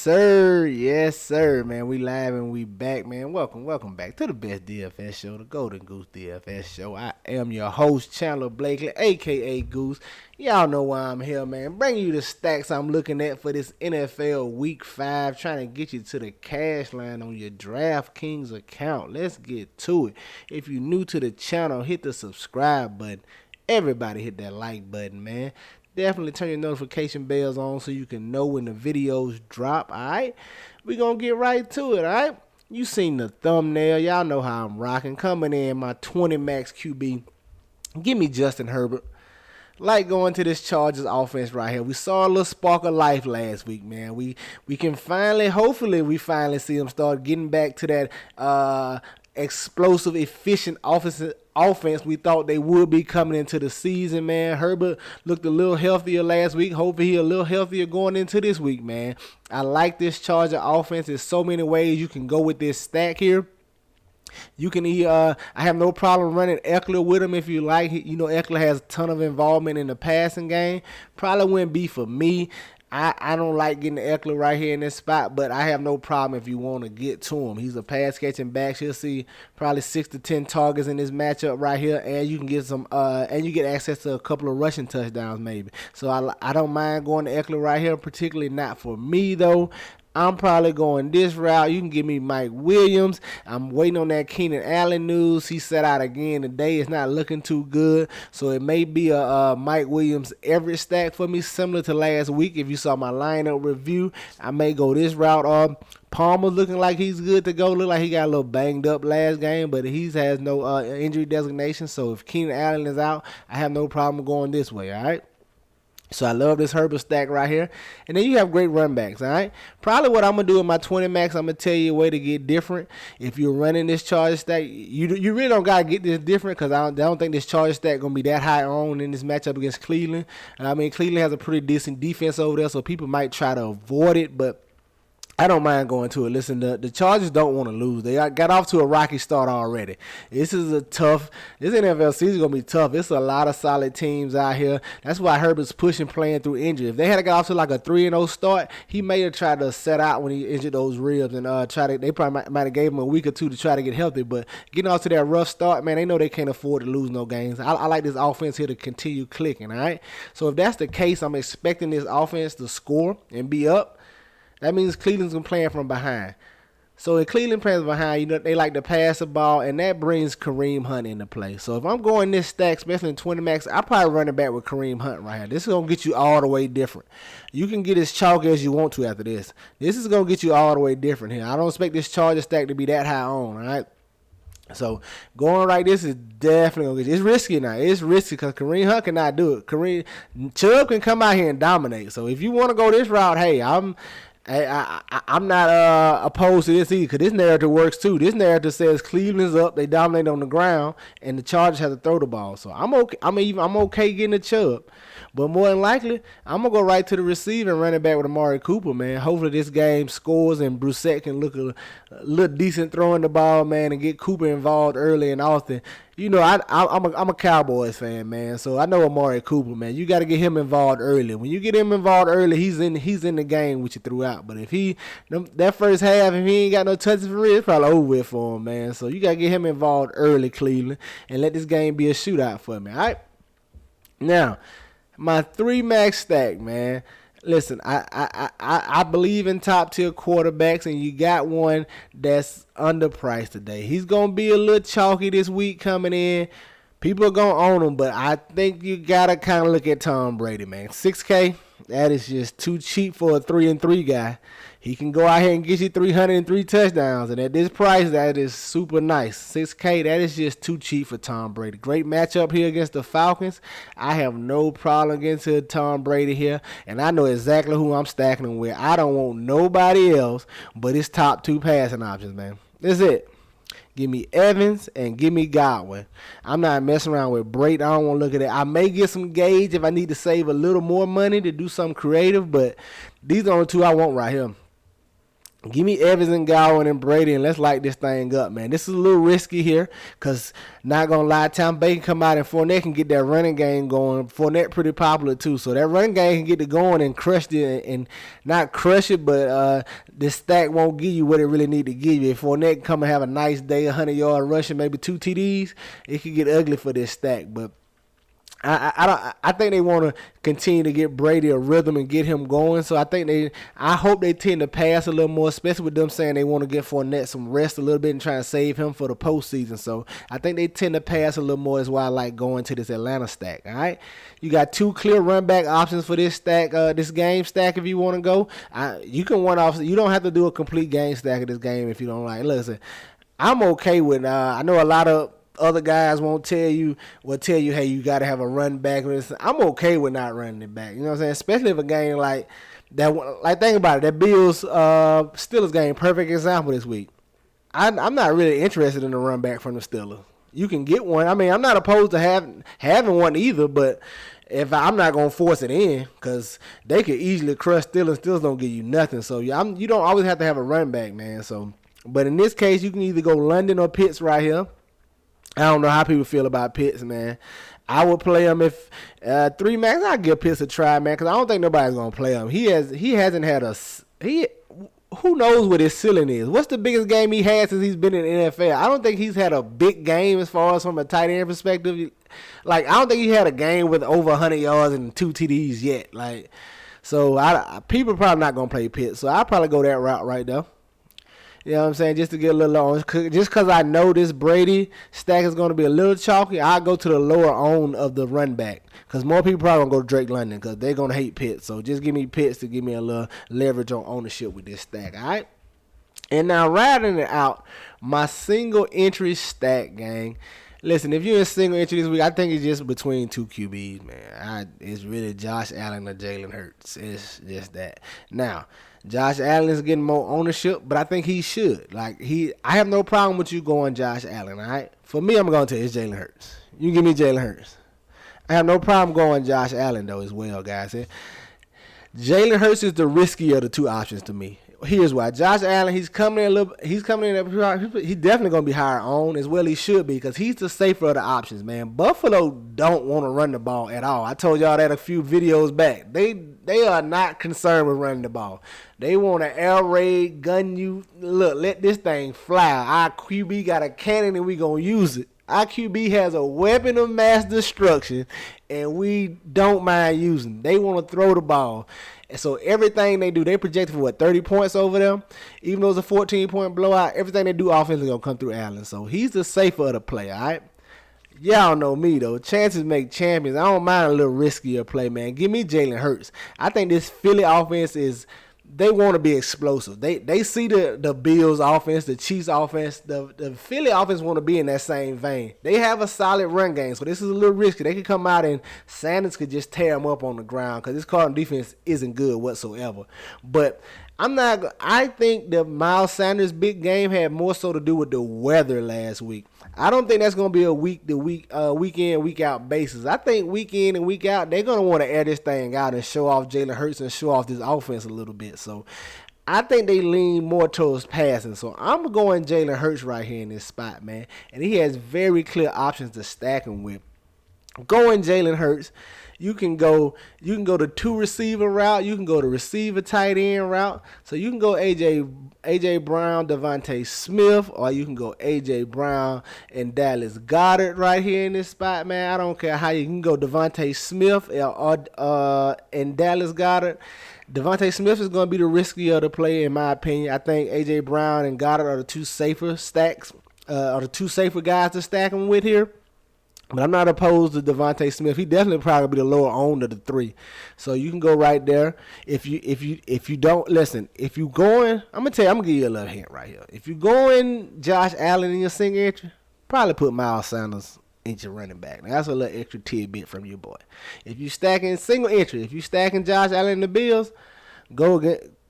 sir. Yes, sir, man. We live and we back, man. Welcome back to the best DFS show, the Golden Goose DFS show. I am your host, Chandler Blakely, aka Goose. Y'all know why I'm here, man. Bringing you the stacks I'm looking at for this NFL Week 5, trying to get you to the cash line on your DraftKings account. Let's get to it. If you're new to the channel, hit the subscribe button. Everybody hit that like button, man. Definitely turn your notification bells on so you can know when the videos drop, alright? We gonna get right to it, alright? You seen the thumbnail. Y'all know how I'm rocking. Coming in my 20 max QB. Give me Justin Herbert. Like going to this Chargers offense right here. We saw a little spark of life last week, man. We can hopefully we finally see them start getting back to that explosive, efficient offense we thought they would be coming into the season, man. Herbert looked a little healthier last week. Hopefully he a little healthier going into this week, man. I like this Charger offense. There's so many ways you can go with this stack here. You can I have no problem running Eckler with him if you like. You know, Eckler has a ton of involvement in the passing game. Probably wouldn't be for me. I don't like getting Eckler right here in this spot, but I have no problem if you want to get to him. He's a pass-catching back. You'll see probably 6 to 10 targets in this matchup right here, and you can get some and you get access to a couple of rushing touchdowns maybe. So I don't mind going to Eckler right here, particularly not for me though. I'm probably going this route. You can give me Mike Williams. I'm waiting on that Keenan Allen news. He set out again today. It's not looking too good. So it may be a Mike Williams every stack for me, similar to last week. If you saw my lineup review, I may go this route. Palmer looking like he's good to go. Look like he got a little banged up last game, but he has no injury designation. So if Keenan Allen is out, I have no problem going this way, all right? So I love this Herbert stack right here. And then you have great run backs, all right? Probably what I'm going to do in my 20 max, I'm going to tell you a way to get different. If you're running this Charger stack, you really don't got to get this different because I don't think this Charger stack going to be that high on in this matchup against Cleveland. I mean, Cleveland has a pretty decent defense over there, so people might try to avoid it, but I don't mind going to it. Listen, the Chargers don't want to lose. They got off to a rocky start already. This NFL season is going to be tough. It's a lot of solid teams out here. That's why Herbert's pushing, playing through injury. If they had got off to like a 3-0 start, he may have tried to set out when he injured those ribs and they probably might have gave him a week or two to try to get healthy. But getting off to that rough start, man, they know they can't afford to lose no games. I like this offense here to continue clicking, all right? So if that's the case, I'm expecting this offense to score and be up. That means Cleveland's going to play from behind. So if Cleveland plays behind, you know, they like to pass the ball, and that brings Kareem Hunt into play. So if I'm going this stack, especially in 20 max, I probably run it back with Kareem Hunt right here. This is going to get you all the way different. You can get as chalky as you want to after this. This is going to get you all the way different here. I don't expect this Charger stack to be that high on, all right? So going right, this is definitely going to get you. It's risky now. It's risky because Kareem Hunt cannot do it. Chubb can come out here and dominate. So if you want to go this route, hey, I'm not opposed to this either because this narrative works too. This narrative says Cleveland's up, they dominate on the ground, and the Chargers have to throw the ball. So I'm okay. I'm okay getting a Chubb, but more than likely I'm gonna go right to the receiver and run it back with Amari Cooper, man. Hopefully this game scores and Brissett can look a little decent throwing the ball, man, and get Cooper involved early and often. You know, I'm a Cowboys fan, man, so I know Amari Cooper, man. You got to get him involved early. When you get him involved early, he's in the game with you throughout. But if that first half, if he ain't got no touches for real, it's probably over with for him, man. So you got to get him involved early, Cleveland, and let this game be a shootout for me, all right? Now, my 3 max stack, man. Listen, I believe in top tier quarterbacks, and you got one that's underpriced today. He's gonna be a little chalky this week coming in. People are gonna own him, but I think you gotta kind of look at Tom Brady, man. $6K, that is just too cheap for a 3-3 guy. He can go out here and get you 303 touchdowns, and at this price, that is super nice. $6K, that is just too cheap for Tom Brady. Great matchup here against the Falcons. I have no problem against Tom Brady here, and I know exactly who I'm stacking him with. I don't want nobody else but his top 2 passing options, man. That's it. Give me Evans and give me Godwin. I'm not messing around with Brady. I don't want to look at it. I may get some gauge if I need to save a little more money to do something creative, but these are the 2 I want right here. Give me Evans and Godwin and Brady, and let's light this thing up, man. This is a little risky here, because not going to lie, Tom Bay can come out and Fournette can get that running game going. Fournette pretty popular, too. So that running game can get it going and crush it, and not crush it, but this stack won't give you what it really need to give you. If Fournette can come and have a nice day, 100-yard rushing, maybe 2 TDs, it could get ugly for this stack, but I think they want to continue to get Brady a rhythm and get him going. So I hope they tend to pass a little more, especially with them saying they want to get Fournette some rest a little bit and try to save him for the postseason. So I think they tend to pass a little more. Is why I like going to this Atlanta stack. All right, you got 2 clear run back options for this stack, this game stack. If you want to go, you can one off. You don't have to do a complete game stack of this game if you don't like. Listen, I'm okay with. I know a lot of other guys will tell you, hey, you got to have a run back. I'm okay with not running it back. You know what I'm saying? Especially if a game like that. Like, think about it. That Bills Steelers game, perfect example this week. I'm not really interested in a run back from the Steelers. You can get one. I mean, I'm not opposed to having one either, but if I'm not gonna force it in, because they could easily crush Steelers. Steelers don't give you nothing. So you don't always have to have a run back, man. So, but in this case, you can either go London or Pitts right here. I don't know how people feel about Pitts, man. I would play him if 3 max. I'd give Pitts a try, man, because I don't think nobody's gonna play him. He hasn't had who knows what his ceiling is? What's the biggest game he had since he's been in the NFL? I don't think he's had a big game as far as from a tight end perspective. Like, I don't think he had a game with over 100 yards and 2 TDs yet. Like, so people are probably not gonna play Pitts. So I'll probably go that route right there. You know what I'm saying? Just to get a little on. Just because I know this Brady stack is going to be a little chalky, I'll go to the lower own of the run back. Because more people probably going to go to Drake London because they're going to hate Pitts. So just give me Pitts to give me a little leverage on ownership with this stack. All right? And now riding it out, my single entry stack, gang. Listen, if you're in single entry this week, I think it's just between 2 QBs, man. It's really Josh Allen or Jalen Hurts. It's just that. Now, Josh Allen is getting more ownership, but I think he should. I have no problem with you going Josh Allen, all right? For me, I'm going to tell you it's Jalen Hurts. You give me Jalen Hurts. I have no problem going Josh Allen, though, as well, guys. Jalen Hurts is the riskier of the 2 options to me. Here's why. Josh Allen, he's definitely going to be higher on, as well he should be, because he's the safer of the options, man. Buffalo don't want to run the ball at all. I told y'all that a few videos back. They are not concerned with running the ball. They want to air raid, gun you. Look, let this thing fly. Our QB got a cannon and we going to use it. Our QB has a weapon of mass destruction, and we don't mind using it. They want to throw the ball. And so everything they do, they projected for 30 points over them. Even though it's a 14-point blowout, everything they do offensively going to come through Allen. So he's the safer of the play, all right? Y'all know me, though. Chances make champions. I don't mind a little riskier play, man. Give me Jalen Hurts. I think this Philly offense they want to be explosive. They see the Bills offense, the Chiefs offense. The Philly offense want to be in that same vein. They have a solid run game, so this is a little risky. They could come out and Sanders could just tear them up on the ground because this Cardinals defense isn't good whatsoever. But I think the Miles Sanders big game had more so to do with the weather last week. I don't think that's going to be a week in, week out basis. I think week in and week out, they're going to want to air this thing out and show off Jalen Hurts and show off this offense a little bit. So I think they lean more towards passing. So I'm going Jalen Hurts right here in this spot, man. And he has very clear options to stack him with. Going Jalen Hurts, you can go the 2 receiver route, you can go the receiver tight end route. So you can go AJ Brown, Devontae Smith, or you can go AJ Brown and Dallas Goedert right here in this spot, man. I don't care how you can go Devontae Smith and Dallas Goedert. Devontae Smith is going to be the riskier of the play, in my opinion. I think AJ Brown and Goddard are the 2 safer stacks, are the 2 safer guys to stack them with here. But I'm not opposed to Devontae Smith. He definitely probably be the lower owned of the 3. So you can go right there. If you don't listen, if you going, I'm gonna give you a little hint right here. If you going Josh Allen in your single entry, probably put Miles Sanders in your running back. Now, that's a little extra tidbit from your boy. If you stacking single entry, if you stacking Josh Allen and the Bills,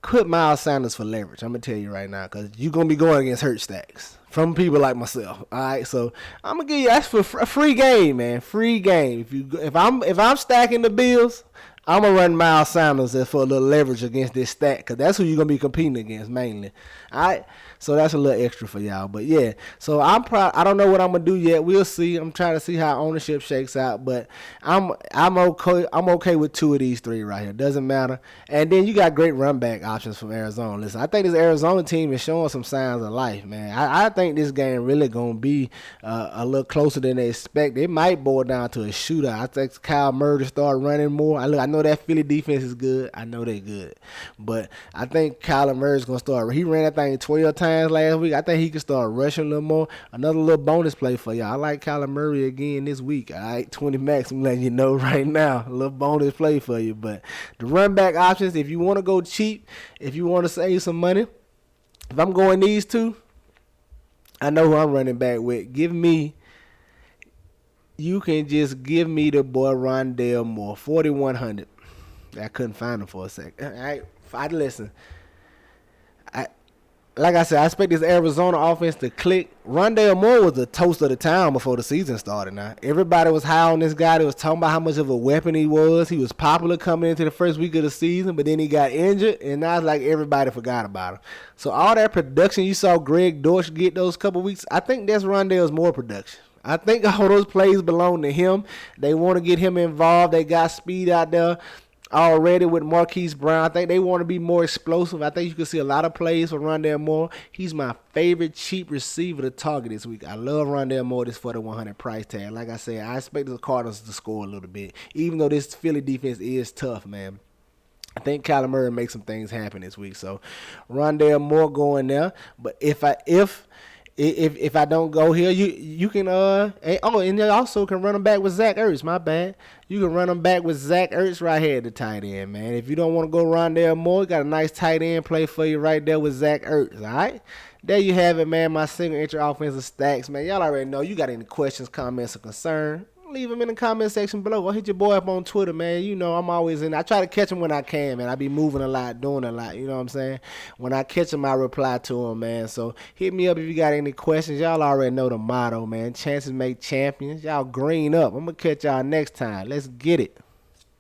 put Miles Sanders for leverage. I'm gonna tell you right now, because you're gonna be going against hurt stacks from people like myself. All right, so I'm gonna give you that's for a free game, man. Free game. If I'm stacking the Bills, I'm gonna run Miles Sanders for a little leverage against this stack because that's who you're gonna be competing against mainly. All right, so that's a little extra for y'all. But yeah, so I don't know what I'm gonna do yet. We'll see. I'm trying to see how ownership shakes out, but I'm okay. I'm okay with two of these three right here. Doesn't matter. And then you got great run back options from Arizona. Listen, I think this Arizona team is showing some signs of life, man. I think this game really gonna be a little closer than they expect. It might boil down to a shootout. I think Kyle Murray start running more. I know that Philly defense is good. I know they're good, but I think Kyler Murray's gonna start. He ran that thing 12 times last week. I think he can start rushing a little more. Another little bonus play for y'all. I like Kyler Murray again this week. All right, 20 max. I'm letting you know right now. A little bonus play for you. But the run back options, if you want to go cheap, if you want to save some money, if I'm going these two, I know who I'm running back with. You can just give me the boy Rondale Moore, 4,100. I couldn't find him for a second. Listen. Like I said, I expect this Arizona offense to click. Rondale Moore was the toast of the town before the season started. Now everybody was high on this guy. They was talking about how much of a weapon he was. He was popular coming into the first week of the season, but then he got injured, and now it's like everybody forgot about him. So all that production you saw Greg Dortch get those couple weeks, I think that's Rondale's Moore production. I think all those plays belong to him. They want to get him involved. They got speed out there already with Marquise Brown. I think they want to be more explosive. I think you can see a lot of plays for Rondale Moore. He's my favorite cheap receiver to target this week. I love Rondale Moore, this 4,100 price tag. Like I said, I expect the Cardinals to score a little bit, even though this Philly defense is tough, man. I think Kyler Murray makes some things happen this week. So Rondale Moore going there. But if I don't go here, you can and you also can run them back with Zach Ertz. My bad. You can run them back with Zach Ertz right here at the tight end, man. If you don't want to go Rondale Moore, got a nice tight end play for you right there with Zach Ertz. All right. There you have it, man. My single entry offensive stacks, man. Y'all already know. You got any questions, comments, or concern? Leave them in the comment section below. Or hit your boy up on Twitter, man. You know I'm always in. I try to catch him when I can, man. I be moving a lot, doing a lot. You know what I'm saying? When I catch him, I reply to him, man. So hit me up if you got any questions. Y'all already know the motto, man. Chances make champions. Y'all green up. I'm going to catch y'all next time. Let's get it.